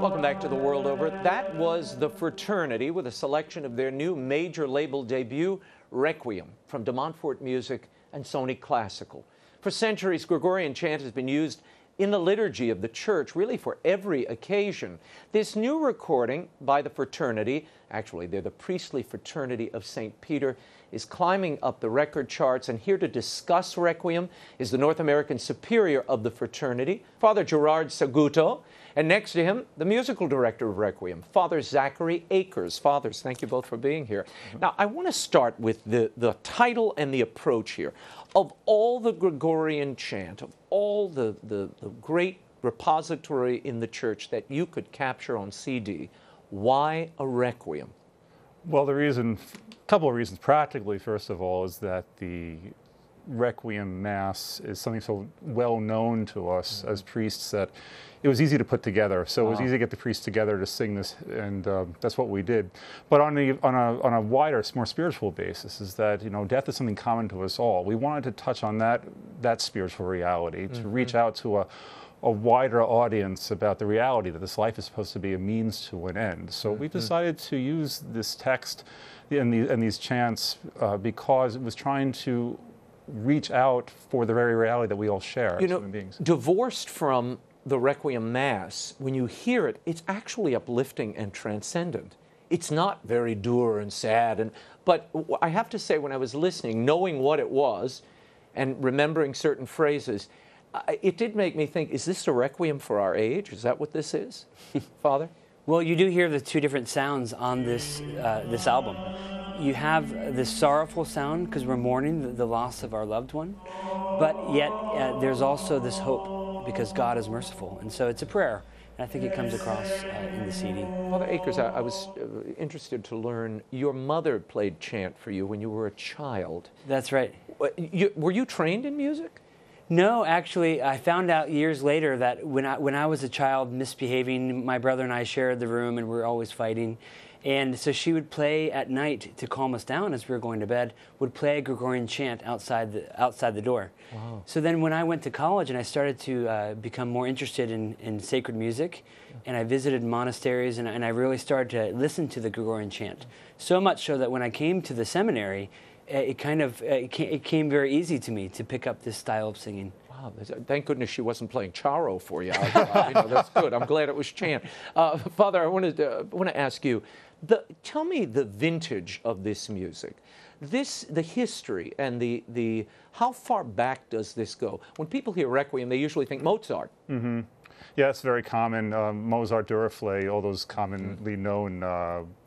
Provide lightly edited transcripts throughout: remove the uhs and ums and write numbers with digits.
Welcome back to The World Over. That was the Fraternity with a selection of their new major label debut, Requiem, from De Montfort Music and Sony Classical. For centuries, Gregorian chant has been used in the liturgy of the church, really for every occasion. This new recording by the fraternity, actually they're the Priestly Fraternity of St. Peter, is climbing up the record charts, and here to discuss Requiem is the North American Superior of the fraternity, Father GERARD SAGUTO, and next to him, the musical director of Requiem, Father ZACHARY AKERS. Fathers, thank you both for being here. Now, I want to start with the title and the approach here. Of all the Gregorian chant, of all the great repository in the church that you could capture on CD, why a Requiem? Well, a couple of reasons. Practically, first of all, is that the Requiem Mass is something so well known to us as priests that it was easy to put together. So it was easy to get the priests together to sing this, and that's what we did. But on a wider, more spiritual basis, is that death is something common to us all. We wanted to touch on that spiritual reality, to reach out to a wider audience about the reality that this life is supposed to be a means to an end. So we decided to use this text and these chants because it was trying to reach out for the very reality that we all share as human beings. Divorced from the Requiem Mass, when you hear it, it's actually uplifting and transcendent. It's not very dour and sad, but I have to say, when I was listening, knowing what it was and remembering certain phrases, it did make me think, is this a Requiem for our age? Is that what this is, Father? Well, you do hear the two different sounds on this album. You have this sorrowful sound because we're mourning the loss of our loved one, but yet there's also this hope because God is merciful, and so it's a prayer, and I think it comes across in the CD. Father Akers, I was interested to learn, your mother played chant for you when you were a child. That's right. Were you trained in music? No, actually, I found out years later that when I was a child misbehaving, my brother and I shared the room and we were always fighting. And so she would play at night to calm us down as we were going to bed, would play a Gregorian chant outside the door. Wow. So then when I went to college and I started to become more interested in sacred music, and I visited monasteries and I really started to listen to the Gregorian chant. So much so that when I came to the seminary, it came very easy to me to pick up this style of singing. Wow, thank goodness she wasn't playing Charo for you. That's good. I'm glad it was chant. Father, I want to ask you, tell me the vintage of this music. The history and the how far back does this go? When people hear Requiem, they usually think Mozart. Mm-hmm. Yeah, it's very common. Mozart, Duruflé, all those commonly known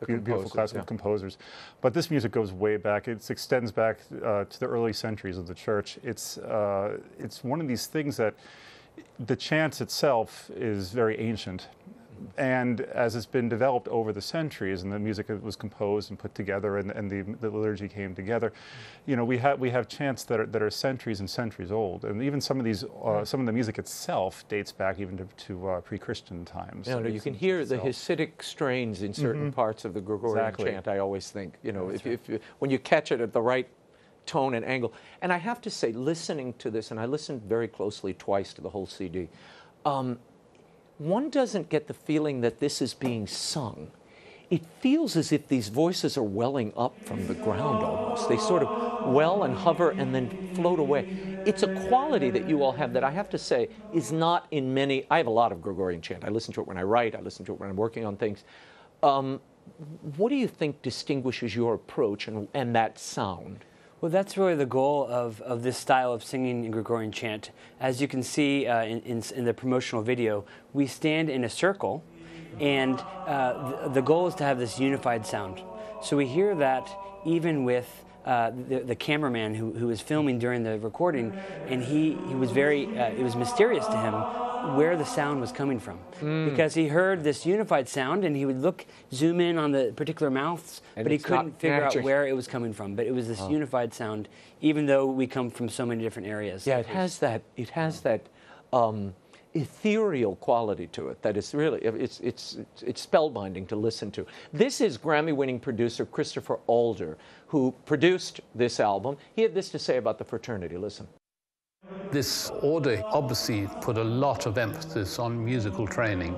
beautiful classical composers. But this music goes way back. It extends back to the early centuries of the church. It's one of these things that the chant itself is very ancient. And as it's been developed over the centuries, and the music was composed and put together, and the liturgy came together, we have chants that are centuries and centuries old, and even some of the music itself dates back even to pre-Christian times. You can hear the Hasidic strains in certain parts of the Gregorian chant. I always think, when you catch it at the right tone and angle. And I have to say, listening to this, and I listened very closely twice to the whole CD. One doesn't get the feeling that this is being sung. It feels as if these voices are welling up from the ground almost. They sort of well and hover and then float away. It's a quality that you all have that I have to say is not in many. I have a lot of Gregorian chant. I listen to it when I write. I listen to it when I'm working on things. What do you think distinguishes your approach and that sound? Well, that's really the goal of this style of singing in Gregorian chant. As you can see in the promotional video, we stand in a circle, and the goal is to have this unified sound. So we hear that even with the cameraman who was filming during the recording, and he was it was mysterious to him where the sound was coming from, because he heard this unified sound and he would zoom in on the particular mouths, but he couldn't figure out where it was coming from. But it was this unified sound, even though we come from so many different areas. Yeah, it has that ethereal quality to it that is really, it's spellbinding to listen to. This is Grammy-winning producer Christopher Alder, who produced this album. He had this to say about the fraternity. Listen. This order obviously put a lot of emphasis on musical training.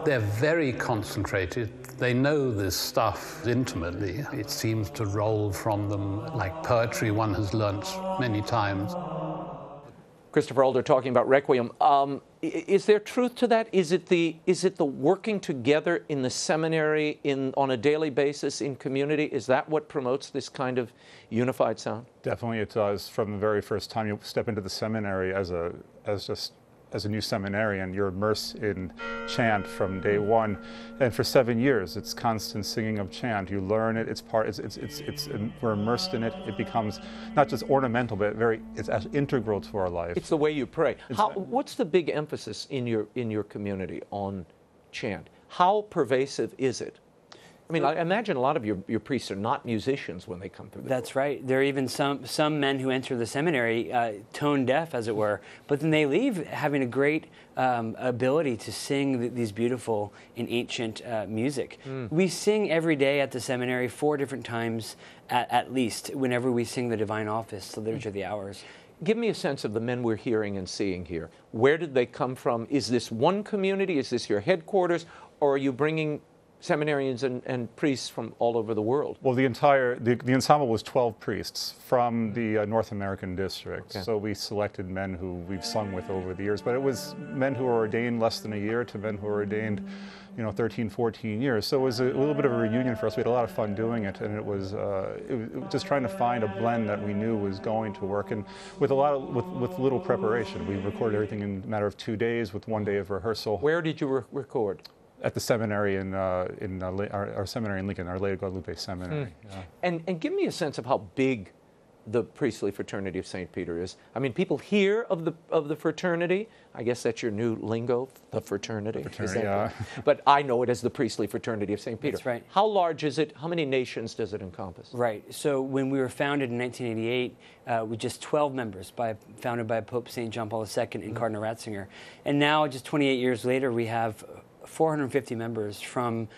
They're very concentrated. They know this stuff intimately. It seems to roll from them like poetry one has learnt many times. Christopher Alder talking about Requiem. Is there truth to that? Is it the working together in the seminary on a daily basis in community? Is that what promotes this kind of unified sound? Definitely it does. From the very first time you step into the seminary as a new seminarian, you're immersed in chant from day one, and for 7 years it's constant singing of chant. You learn it. We're immersed in it. It becomes not just ornamental, but it's integral to our life. It's the way you pray. What's the big emphasis in your community on chant? How pervasive is it? I mean, I imagine a lot of your priests are not musicians when they come through. That's right. There are even some men who enter the seminary tone deaf, as it were, but then they leave having a great ability to sing these beautiful and ancient music. We sing every day at the seminary 4 different times at least, whenever we sing the Divine Office, the Liturgy of the Hours. Give me a sense of the men we're hearing and seeing here. Where did they come from? Is this one community? Is this your headquarters? Or are you bringing seminarians and priests from all over the world? Well, the ensemble was 12 priests from the North American district. Okay. So we selected men who we've sung with over the years, but it was men who were ordained less than a year to men who were ordained, 13, 14 years. So it was a little bit of a reunion for us. We had a lot of fun doing it, and it was just trying to find a blend that we knew was going to work, and with with little preparation. We recorded everything in a matter of 2 days with 1 day of rehearsal. Where did you record? At the seminary our seminary in Lincoln, Our Lady of Guadalupe Seminary. Yeah. And give me a sense of how big the Priestly Fraternity of St. Peter is. I mean, people hear of the fraternity. I guess that's your new lingo, the fraternity. Yeah. But I know it as the Priestly Fraternity of St. Peter. That's right. How large is it? How many nations does it encompass? Right. So when we were founded in 1988, with just 12 members, founded by Pope St. John Paul II and Cardinal Ratzinger. And now, just 28 years later, we have 450 members from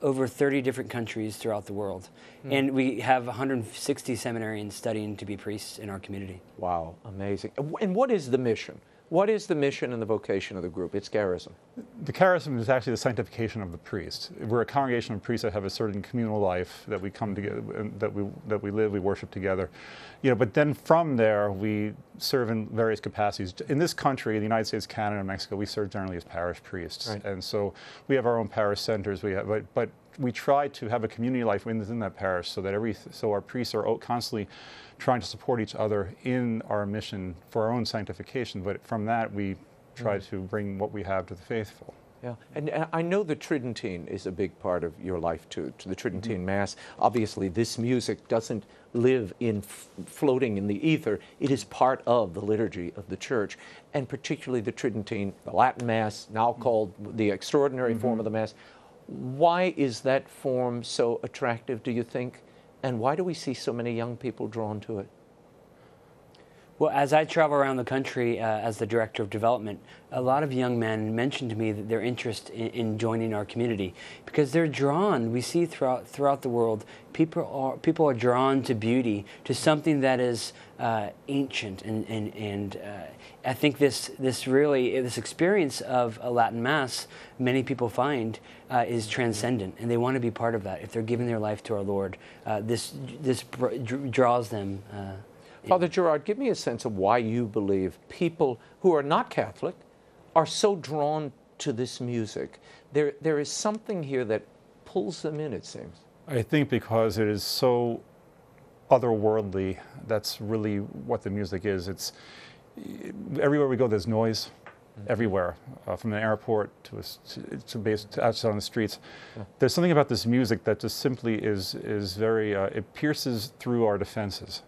over 30 different countries throughout the world. And we have 160 seminarians studying to be priests in our community. Wow, amazing. And what is the mission? What is the mission and the vocation of the group? It's charism. The charism is actually the sanctification of the priest. We're a congregation of priests that have a certain communal life, that we come together, that we live, we worship together. But then from there, we serve in various capacities. In this country, the United States, Canada, and Mexico, we serve generally as parish priests. Right. And so we have our own parish centers. But we try to have a community life within that parish, so that our priests are constantly trying to support each other in our mission for our own sanctification. But from that, we try to bring what we have to the faithful. Yeah, and I know the Tridentine is a big part of your life too, to the Tridentine Mass. Obviously, this music doesn't live floating in the ether. It is part of the liturgy of the Church, and particularly the Tridentine, the Latin Mass, now called the extraordinary form of the Mass. Why is that form so attractive, do you think? And why do we see so many young people drawn to it? Well, as I travel around the country as the Director of Development, a lot of young men mention to me that their interest in joining our community, because they're drawn. We see throughout the world, people are drawn to beauty, to something that is ancient, and I think this experience of a Latin Mass, many people find is transcendent, and they want to be part of that. If they're giving their life to our Lord, this draws them. Father Gerard, give me a sense of why you believe people who are not Catholic are so drawn to this music. There is something here that pulls them in, it seems. I think because it is so otherworldly, that's really what the music is. Everywhere we go, there's noise. Everywhere, from the airport to outside on the streets. Yeah. There's something about this music that just simply is very, it pierces through our defenses.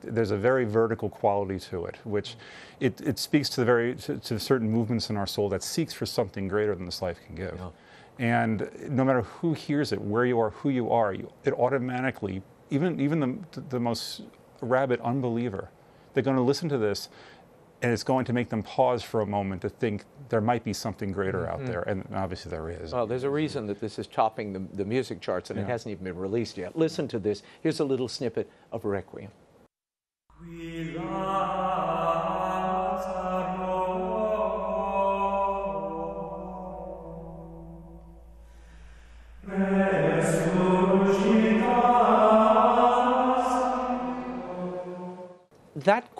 There's a very vertical quality to it, which it speaks to certain movements in our soul that seeks for something greater than this life can give. Yeah. And no matter who hears it, where you are, who you are, it automatically, even the most rabid unbeliever, they're going to listen to this, and it's going to make them pause for a moment to think there might be something greater out there, and obviously there is. Well, there's a reason that this is topping the music charts, and it hasn't even been released yet. Listen to this. Here's a little snippet of Requiem.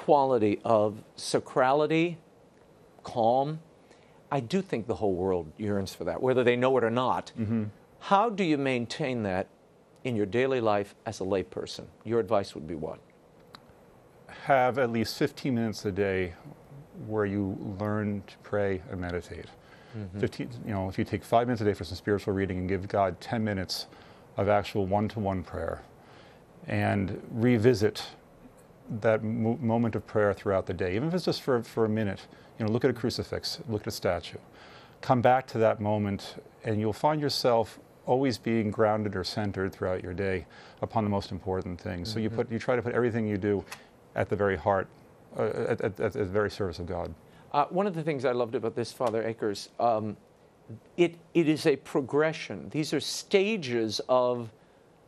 quality of sacrality, calm. I do think the whole world yearns for that, whether they know it or not. Mm-hmm. How do you maintain that in your daily life as a layperson? Your advice would be what? Have at least 15 minutes a day where you learn to pray and meditate. Mm-hmm. 15, if you take 5 minutes a day for some spiritual reading and give God 10 minutes of actual one-to-one prayer and revisit that moment of prayer throughout the day, even if it's just for a minute, look at a crucifix, look at a statue. Come back to that moment and you'll find yourself always being grounded or centered throughout your day upon the most important things. Mm-hmm. So you try to put everything you do at the very heart, at the very service of God. One of the things I loved about this, Father Akers, it is a progression. These are stages of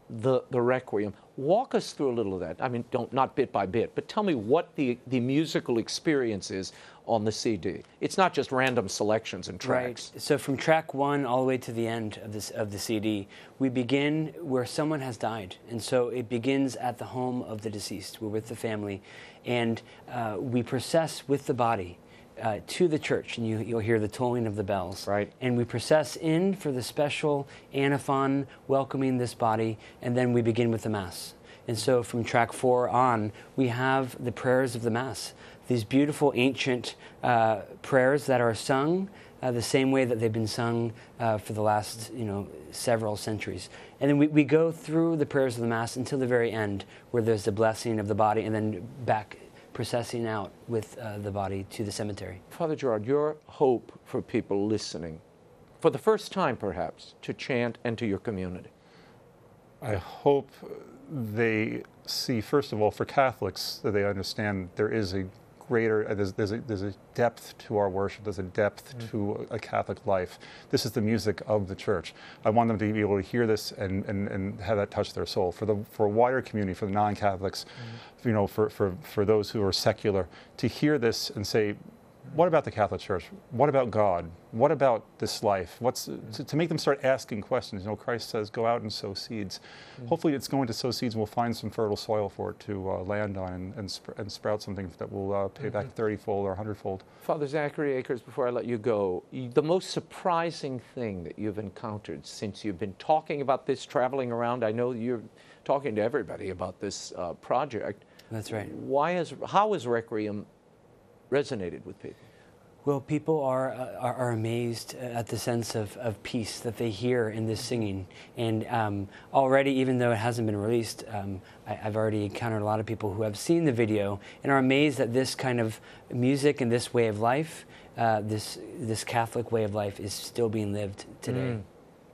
the Requiem. Walk us through a little of that. I mean, not bit by bit, but tell me what the musical experience is on the CD. It's not just random selections and tracks. Right. So from track 1 all the way to the end of the CD, we begin where someone has died. And so it begins at the home of the deceased. We're with the family. And we process with the body to the church, and you'll hear the tolling of the bells. Right. And we process in for the special antiphon welcoming this body, and then we begin with the Mass. And so from track 4 on, we have the prayers of the Mass, these beautiful ancient prayers that are sung the same way that they've been sung for the last several centuries. And then we go through the prayers of the Mass until the very end, where there's the blessing of the body, and then back processing out with the body to the cemetery. Father Gerard, your hope for people listening, for the first time perhaps, to chant and to your community? I hope they see, first of all, for Catholics, that they understand there is a greater, there's a depth to our worship, there's a depth to a Catholic life. This is the music of the Church. I want them to be able to hear this and have that touch their soul. For a wider community, for the non-Catholics, for those who are secular, to hear this and say, what about the Catholic Church? What about God? What about this life? To make them start asking questions. Christ says, go out and sow seeds. Hopefully it's going to sow seeds and we'll find some fertile soil for it to land on and sprout something that will pay back 30-fold or 100-fold. Father Zachary Akers, before I let you go, the most surprising thing that you've encountered since you've been talking about this, traveling around, I know you're talking to everybody about this project. That's right. How has Requiem resonated with people? Well, people are amazed at the sense of peace that they hear in this singing. And already, even though it hasn't been released, I've already encountered a lot of people who have seen the video and are amazed that this kind of music and this way of life, this Catholic way of life, is still being lived today.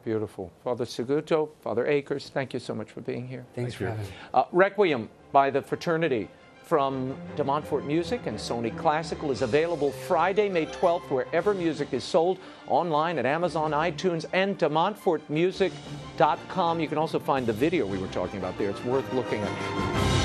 Beautiful. Father Saguto, Father Akers, thank you so much for being here. Thanks for having me. Requiem by the Fraternity from De Montfort Music and Sony Classical is available Friday, May 12th, wherever music is sold, online at Amazon, iTunes, and demontfortmusic.com. You can also find the video we were talking about there. It's worth looking at.